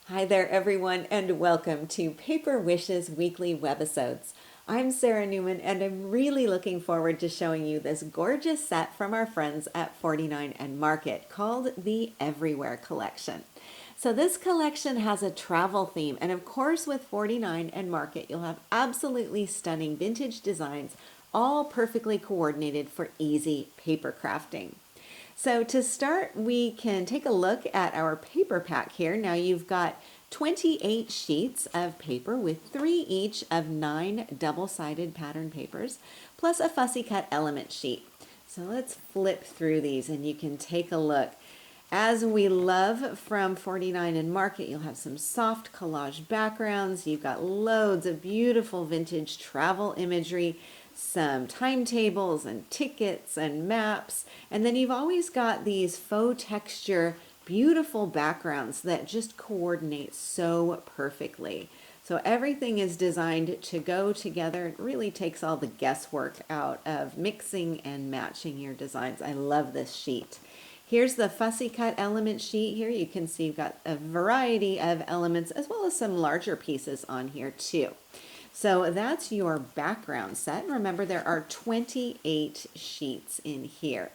Hi there, everyone, and welcome to Paper Wishes weekly webisodes. I'm Sarah Newman, and I'm really looking forward to showing you this gorgeous set from our friends at 49 and Market called the Everywhere Collection. So this collection has a travel theme, and of course with 49 and Market, you'll have absolutely stunning vintage designs, all perfectly coordinated for easy paper crafting. So to start, we can take a look at our paper pack here. Now you've got 28 sheets of paper with 3 each of 9 double-sided pattern papers, plus a fussy cut element sheet. So let's flip through these and you can take a look. As we love from 49 and Market, you'll have some soft collage backgrounds. You've got loads of beautiful vintage travel imagery, some timetables and tickets and maps. And then you've always got these faux texture, beautiful backgrounds that just coordinate so perfectly. So everything is designed to go together. It really takes all the guesswork out of mixing and matching your designs. I love this sheet. Here's the fussy cut element sheet here. You can see you've got a variety of elements as well as some larger pieces on here too. So that's your background set. Remember, there are 28 sheets in here.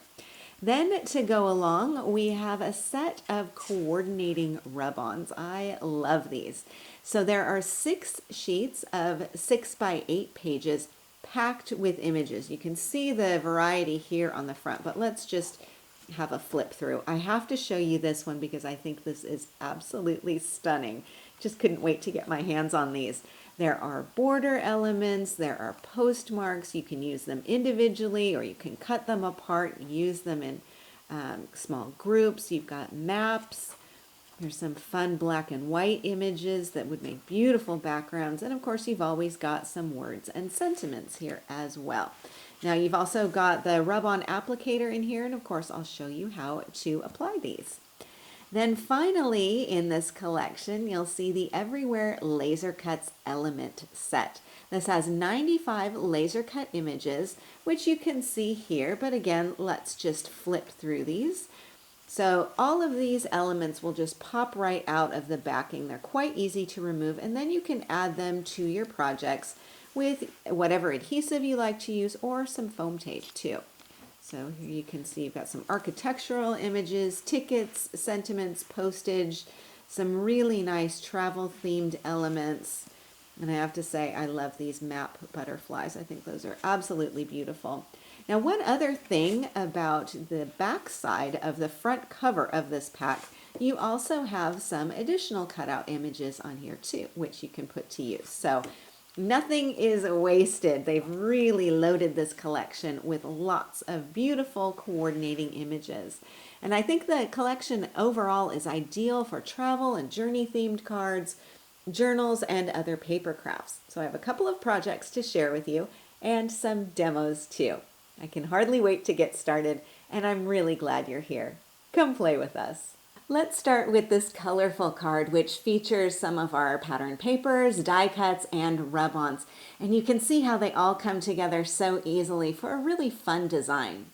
Then to go along, we have a set of coordinating rub-ons. I love these. So there are 6 sheets of 6 by 8 pages packed with images. You can see the variety here on the front, but let's just have a flip through. I have to show you this one because I think this is absolutely stunning. Just couldn't wait to get my hands on these. There are border elements, there are postmarks. You can use them individually or you can cut them apart, use them in small groups. You've got maps. There's some fun black and white images that would make beautiful backgrounds. And of course, you've always got some words and sentiments here as well. Now you've also got the rub-on applicator in here, and of course I'll show you how to apply these. Then finally in this collection, you'll see the Everywhere Laser Cuts Element Set. This has 95 laser cut images, which you can see here, but again, let's just flip through these. So all of these elements will just pop right out of the backing. They're quite easy to remove, and then you can add them to your projects with whatever adhesive you like to use or some foam tape too. So here you can see you've got some architectural images, tickets, sentiments, postage, some really nice travel themed elements. And I have to say, I love these map butterflies. I think those are absolutely beautiful. Now, one other thing about the back side of the front cover of this pack, you also have some additional cutout images on here too, which you can put to use. So nothing is wasted. They've really loaded this collection with lots of beautiful coordinating images. And I think the collection overall is ideal for travel and journey themed cards, journals, and other paper crafts. So I have a couple of projects to share with you and some demos too. I can hardly wait to get started, and I'm really glad you're here. Come play with us. Let's start with this colorful card, which features some of our pattern papers, die cuts, and rub-ons. And you can see how they all come together so easily for a really fun design.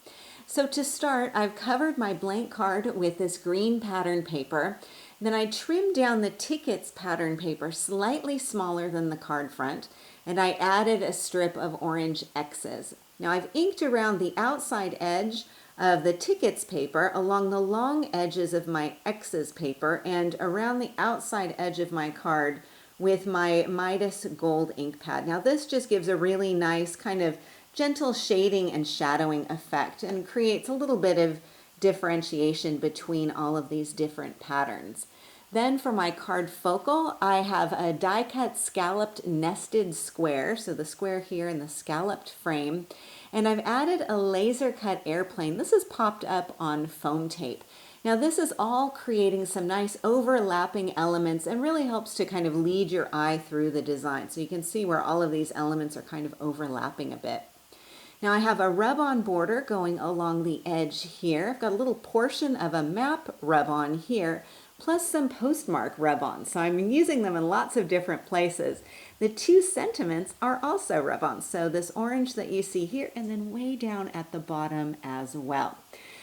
So to start, I've covered my blank card with this green pattern paper. Then I trimmed down the tickets pattern paper slightly smaller than the card front, and I added a strip of orange X's. Now I've inked around the outside edge of the tickets paper along the long edges of my X's paper and around the outside edge of my card with my Midas gold ink pad. Now this just gives a really nice kind of gentle shading and shadowing effect and creates a little bit of differentiation between all of these different patterns. Then for my card focal, I have a die cut scalloped nested square, so the square here in the scalloped frame, and I've added a laser cut airplane. This is popped up on foam tape. Now this is all creating some nice overlapping elements and really helps to kind of lead your eye through the design. So you can see where all of these elements are kind of overlapping a bit. Now I have a rub-on border going along the edge here. I've got a little portion of a map rub-on here, plus some postmark rub-ons. So I'm using them in lots of different places. The 2 sentiments are also rub-ons. So this orange that you see here and then way down at the bottom as well.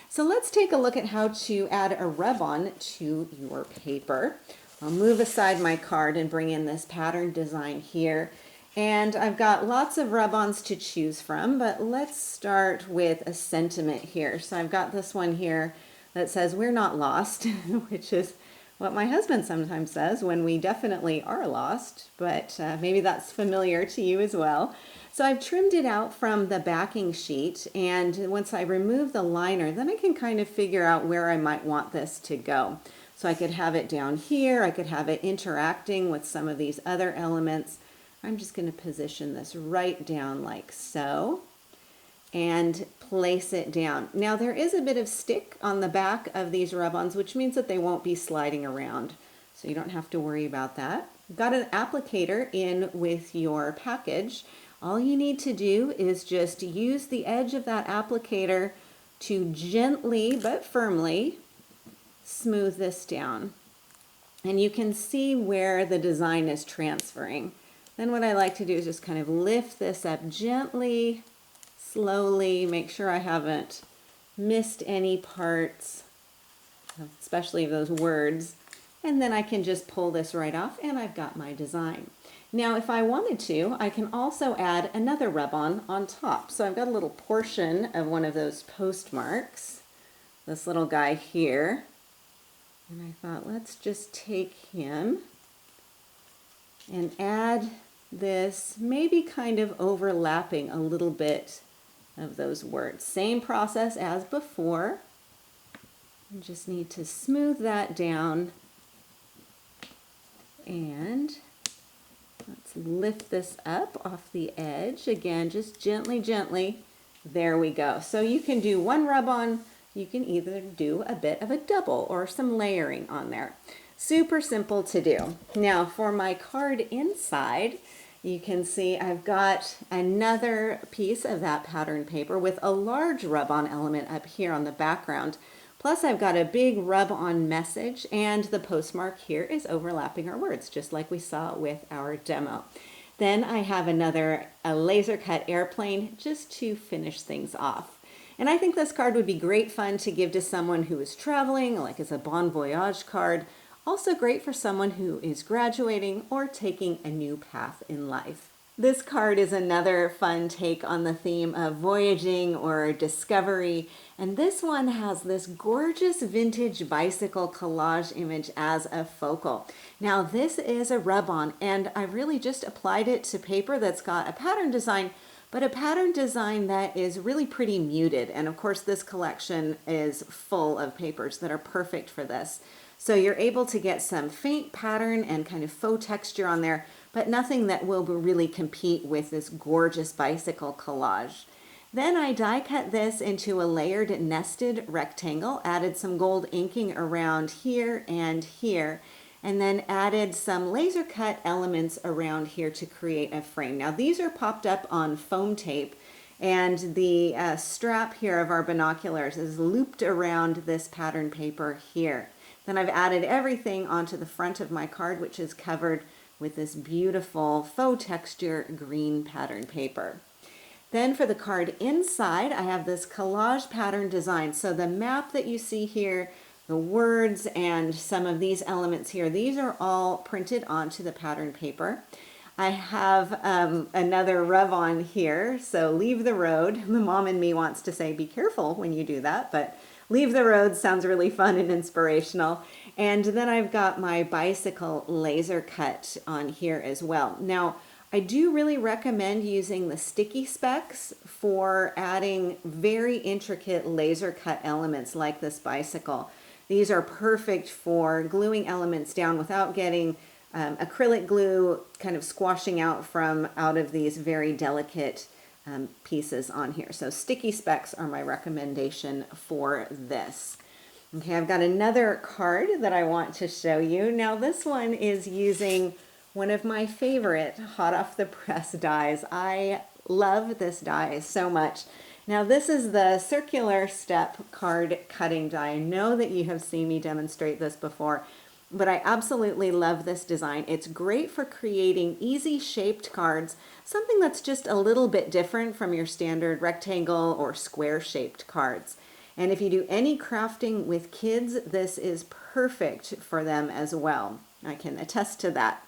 So let's take a look at how to add a rub-on to your paper. I'll move aside my card and bring in this pattern design here. And I've got lots of rub-ons to choose from, but let's start with a sentiment here. So I've got this one here that says, "We're not lost," which is what my husband sometimes says when we definitely are lost, but maybe that's familiar to you as well. So I've trimmed it out from the backing sheet, and once I remove the liner, then I can kind of figure out where I might want this to go. So I could have it down here, I could have it interacting with some of these other elements. I'm just going to position this right down like so and place it down. Now there is a bit of stick on the back of these rub-ons, which means that they won't be sliding around. So you don't have to worry about that. Got an applicator in with your package. All you need to do is just use the edge of that applicator to gently but firmly smooth this down. And you can see where the design is transferring. Then what I like to do is just kind of lift this up gently, slowly, make sure I haven't missed any parts, especially those words. And then I can just pull this right off and I've got my design. Now, if I wanted to, I can also add another rub-on on top. So I've got a little portion of one of those postmarks, this little guy here. And I thought, let's just take him and add this, maybe kind of overlapping a little bit of those words. Same process as before. You just need to smooth that down. And let's lift this up off the edge. Again, just gently, gently. There we go. So you can do one rub-on. You can either do a bit of a double or some layering on there. Super simple to do. Now for my card inside, you can see I've got another piece of that pattern paper with a large rub-on element up here on the background. Plus I've got a big rub-on message, and the postmark here is overlapping our words, just like we saw with our demo. Then I have a laser cut airplane just to finish things off. And I think this card would be great fun to give to someone who is traveling, like as a bon voyage card. Also great for someone who is graduating or taking a new path in life. This card is another fun take on the theme of voyaging or discovery. And this one has this gorgeous vintage bicycle collage image as a focal. Now this is a rub-on, and I really just applied it to paper that's got a pattern design, but a pattern design that is really pretty muted. And of course this collection is full of papers that are perfect for this. So you're able to get some faint pattern and kind of faux texture on there, but nothing that will really compete with this gorgeous bicycle collage. Then I die cut this into a layered nested rectangle, added some gold inking around here and here, and then added some laser cut elements around here to create a frame. Now these are popped up on foam tape, and the strap here of our binoculars is looped around this pattern paper here. Then I've added everything onto the front of my card, which is covered with this beautiful faux texture green pattern paper. Then for the card inside, I have this collage pattern design. So the map that you see here, the words, and some of these elements here, these are all printed onto the pattern paper. I have another rub-on here, so leave the road. The mom in me wants to say be careful when you do that, but leave the road sounds really fun and inspirational. And then I've got my bicycle laser cut on here as well. Now, I do really recommend using the sticky specs for adding very intricate laser cut elements like this bicycle. These are perfect for gluing elements down without getting acrylic glue kind of squashing out of these very delicate pieces on here. So sticky specs are my recommendation for this. Okay, I've got another card that I want to show you. Now this one is using one of my favorite hot off the press dies. I love this die so much. Now this is the circular step card cutting die. I know that you have seen me demonstrate this before, but I absolutely love this design. It's great for creating easy shaped cards, something that's just a little bit different from your standard rectangle or square shaped cards. And if you do any crafting with kids, this is perfect for them as well. I can attest to that.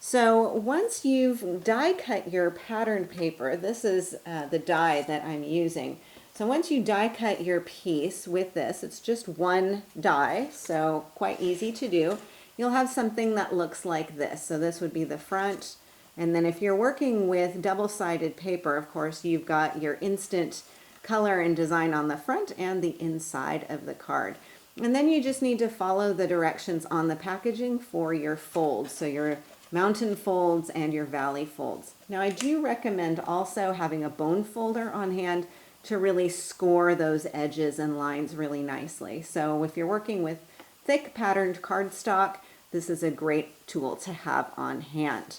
So once you've die cut your pattern paper, this is the die that I'm using. So once you die cut your piece with this, it's just one die, so quite easy to do. You'll have something that looks like this. So this would be the front. And then if you're working with double-sided paper, of course, you've got your instant color and design on the front and the inside of the card. And then you just need to follow the directions on the packaging for your folds. So your mountain folds and your valley folds. Now I do recommend also having a bone folder on hand to really score those edges and lines really nicely. So if you're working with thick patterned cardstock, this is a great tool to have on hand.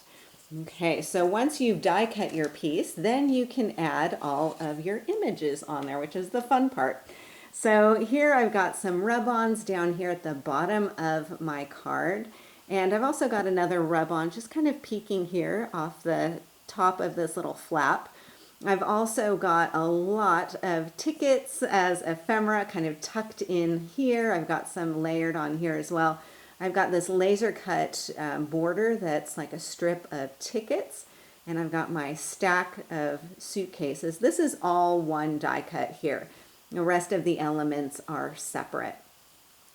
Okay, so once you've die cut your piece, then you can add all of your images on there, which is the fun part. So here I've got some rub-ons down here at the bottom of my card. And I've also got another rub-on just kind of peeking here off the top of this little flap. I've also got a lot of tickets as ephemera kind of tucked in here. I've got some layered on here as well. I've got this laser cut border that's like a strip of tickets, and I've got my stack of suitcases. This is all one die cut here. The rest of the elements are separate.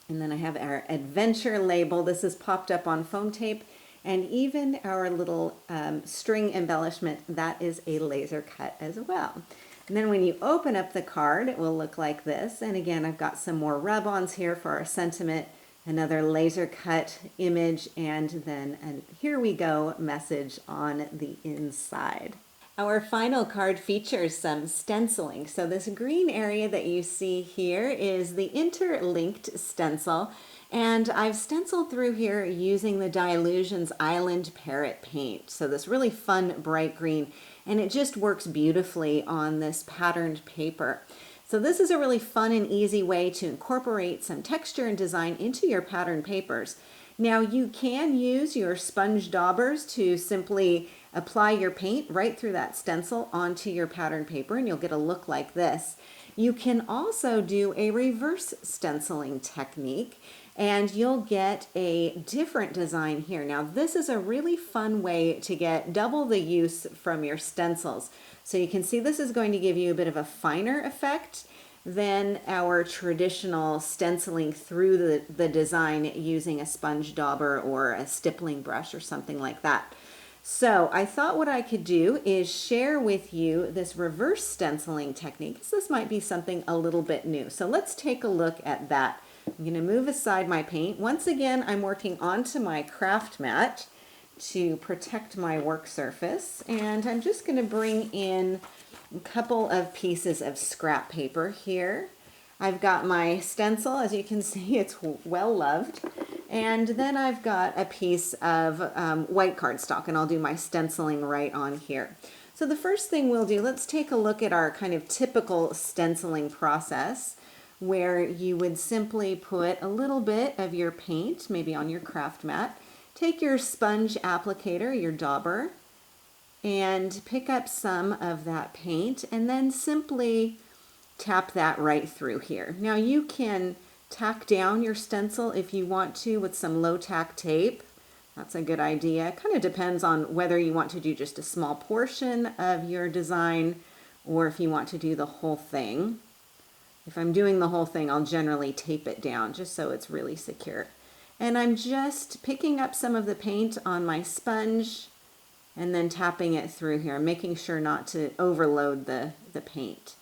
And then I have our adventure label. This is popped up on foam tape, and even our little string embellishment, that is a laser cut as well. And then when you open up the card, it will look like this. And again, I've got some more rub-ons here for our sentiment, another laser cut image, and then a here we go message on the inside. Our final card features some stenciling. So this green area that you see here is the interlinked stencil, and I've stenciled through here using the Dylusions Island Parrot paint. So this really fun bright green, and it just works beautifully on this patterned paper. So this is a really fun and easy way to incorporate some texture and design into your pattern papers. Now you can use your sponge daubers to simply apply your paint right through that stencil onto your pattern paper, and you'll get a look like this. You can also do a reverse stenciling technique, and you'll get a different design here. Now this is a really fun way to get double the use from your stencils. So you can see this is going to give you a bit of a finer effect than our traditional stenciling through the design using a sponge dauber or a stippling brush or something like that. So I thought what I could do is share with you this reverse stenciling technique, because this might be something a little bit new. So let's take a look at that. I'm going to move aside my paint. Once again, I'm working onto my craft mat to protect my work surface, and I'm just going to bring in a couple of pieces of scrap paper here. I've got my stencil, as you can see, it's well loved. And then I've got a piece of white cardstock, and I'll do my stenciling right on here. So the first thing we'll do, let's take a look at our kind of typical stenciling process, where you would simply put a little bit of your paint, maybe on your craft mat, take your sponge applicator, your dauber, and pick up some of that paint, and then simply tap that right through here. Now you can tack down your stencil if you want to with some low tack tape. That's a good idea. It kind of depends on whether you want to do just a small portion of your design or if you want to do the whole thing. If I'm doing the whole thing, I'll generally tape it down just so it's really secure. And I'm just picking up some of the paint on my sponge and then tapping it through here, making sure not to overload the paint.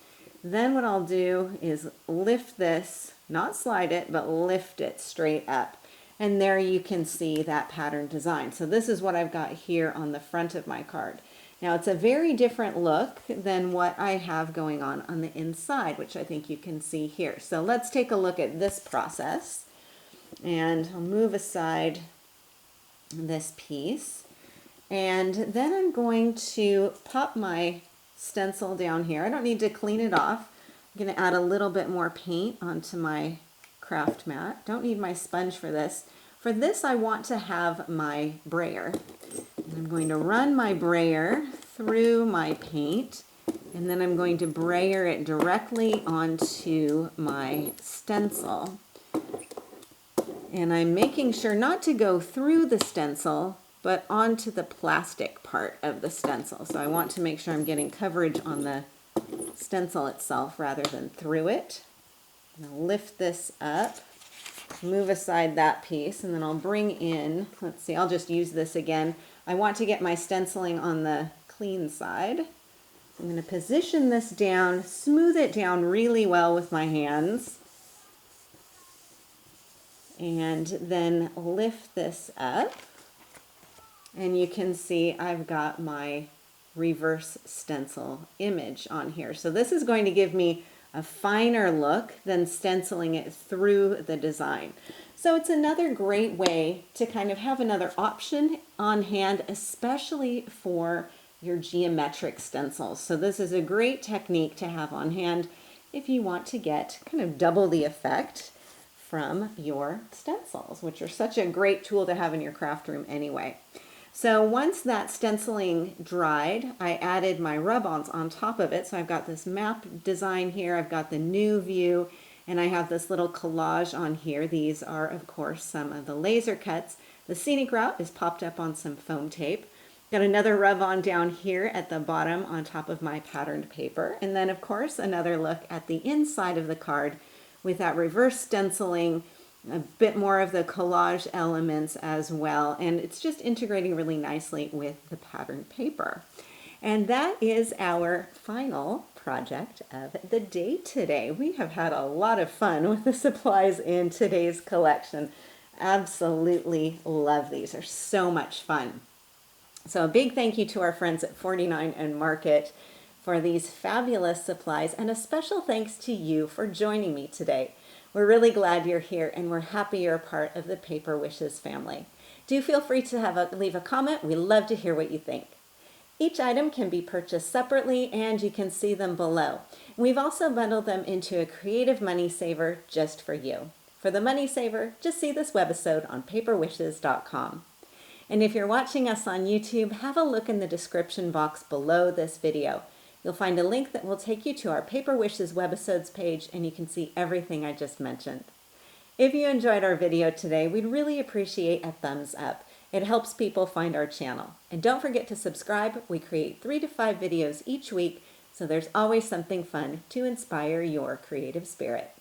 Then what I'll do is lift this, not slide it, but lift it straight up. And there you can see that pattern design. So this is what I've got here on the front of my card. Now it's a very different look than what I have going on the inside, which I think you can see here. So let's take a look at this process. And I'll move aside this piece. And then I'm going to pop my stencil down here. I don't need to clean it off. I'm going to add a little bit more paint onto my craft mat. Don't need my sponge for this. For this, I want to have my brayer. And I'm going to run my brayer through my paint, and then I'm going to brayer it directly onto my stencil. And I'm making sure not to go through the stencil, but onto the plastic part of the stencil. So I want to make sure I'm getting coverage on the stencil itself rather than through it. I'll lift this up, move aside that piece, and then I'll bring in, let's see, I'll just use this again. I want to get my stenciling on the clean side. I'm going to position this down, smooth it down really well with my hands, and then lift this up. And you can see I've got my reverse stencil image on here. So this is going to give me a finer look than stenciling it through the design. So it's another great way to kind of have another option on hand, especially for your geometric stencils. So this is a great technique to have on hand if you want to get kind of double the effect from your stencils, which are such a great tool to have in your craft room anyway. So once that stenciling dried, I added my rub-ons on top of it. So I've got this map design here, I've got the new view, and I have this little collage on here. These are, of course, some of the laser cuts. The scenic route is popped up on some foam tape. Got another rub-on down here at the bottom on top of my patterned paper. And then, of course, another look at the inside of the card with that reverse stenciling, a bit more of the collage elements as well, and it's just integrating really nicely with the patterned paper. And that is our final project of the day today. We have had a lot of fun with the supplies in today's collection. Absolutely love these. They're so much fun. So a big thank you to our friends at 49 and Market for these fabulous supplies, and a special thanks to you for joining me today. We're really glad you're here, and we're happy you're a part of the Paper Wishes family. Do feel free to leave a comment. We love to hear what you think. Each item can be purchased separately, and you can see them below. We've also bundled them into a creative money saver just for you. For the money saver, just see this webisode on paperwishes.com. And if you're watching us on YouTube, have a look in the description box below this video. You'll find a link that will take you to our Paper Wishes webisodes page, and you can see everything I just mentioned. If you enjoyed our video today, we'd really appreciate a thumbs up. It helps people find our channel. And don't forget to subscribe. We create 3 to 5 videos each week, so there's always something fun to inspire your creative spirit.